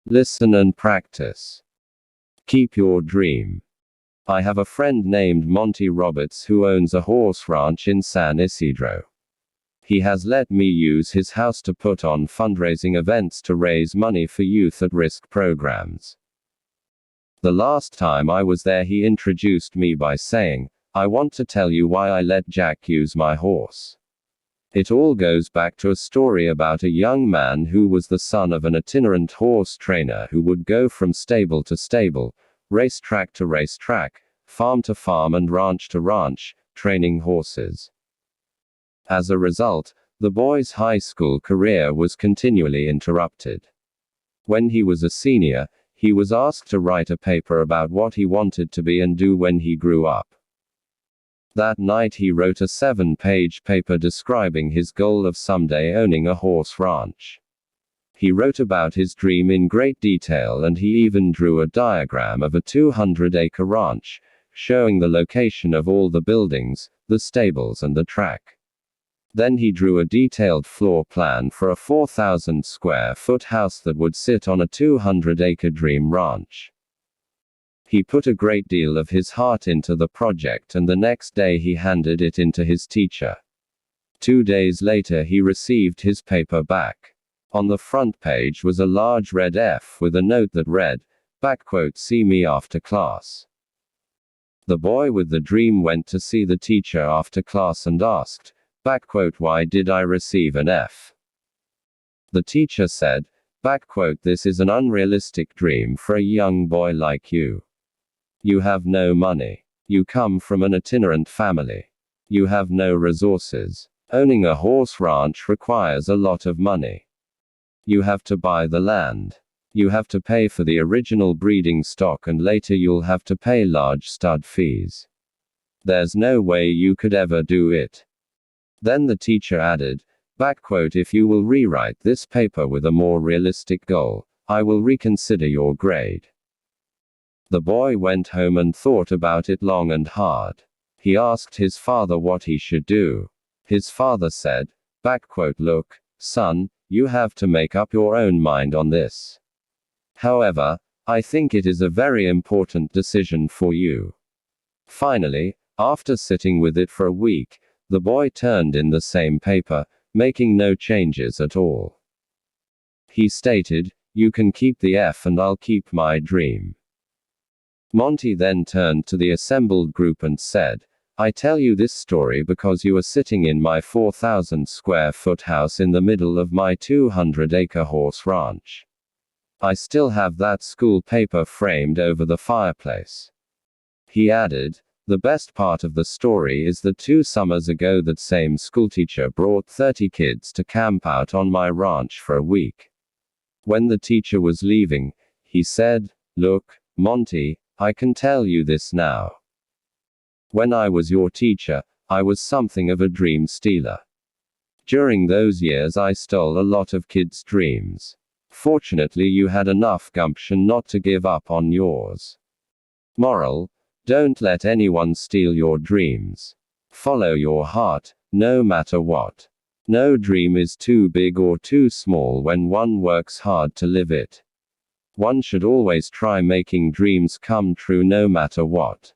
Listen and practice. Keep your dream. I have a friend named Monty Roberts who owns a horse ranch in San Isidro. He has let me use his house to put on fundraising events to raise money for youth at risk programs. The last time I was there, he introduced me by saying, "I want to tell you why I let Jack use my horse." It all goes back to a story about a young man who was the son of an itinerant horse trainer who would go from stable to stable, racetrack to racetrack, farm to farm and ranch to ranch, training horses. As a result, the boy's high school career was continually interrupted. When he was a senior, he was asked to write a paper about what he wanted to be and do when he grew up. That night he wrote a 7-page paper describing his goal of someday owning a horse ranch. He wrote about his dream in great detail, and he even drew a diagram of a 200-acre ranch, showing the location of all the buildings, the stables and the track. Then he drew a detailed floor plan for a 4,000-square-foot house that would sit on a 200-acre dream ranch. He put a great deal of his heart into the project, and the next day he handed it in to his teacher. 2 days later he received his paper back. On the front page was a large red F with a note that read, "See me after class." The boy with the dream went to see the teacher after class and asked, "Why did I receive an F?" The teacher said, "This is an unrealistic dream for a young boy like you. You have no money. You come from an itinerant family. You have no resources. Owning a horse ranch requires a lot of money. You have to buy the land. You have to pay for the original breeding stock, and later you'll have to pay large stud fees. There's no way you could ever do it." Then the teacher added, "If you will rewrite this paper with a more realistic goal, I will reconsider your grade." The boy went home and thought about it long and hard. He asked his father what he should do. His father said, "Look, son, you have to make up your own mind on this. However, I think it is a very important decision for you." Finally, after sitting with it for a week, the boy turned in the same paper, making no changes at all. He stated, "You can keep the F and I'll keep my dream." Monty then turned to the assembled group and said, "I tell you this story because you are sitting in my 4,000-square-foot house in the middle of my 200-acre horse ranch. I still have that school paper framed over the fireplace." He added, "The best part of the story is that 2 summers ago that same schoolteacher brought 30 kids to camp out on my ranch for a week. When the teacher was leaving, he said, 'Look, Monty, I can tell you this now. When I was your teacher, I was something of a dream stealer. During those years I stole a lot of kids' dreams. Fortunately you had enough gumption not to give up on yours. Moral: don't let anyone steal your dreams. Follow your heart, no matter what. No dream is too big or too small when one works hard to live it. One should always try making dreams come true no matter what."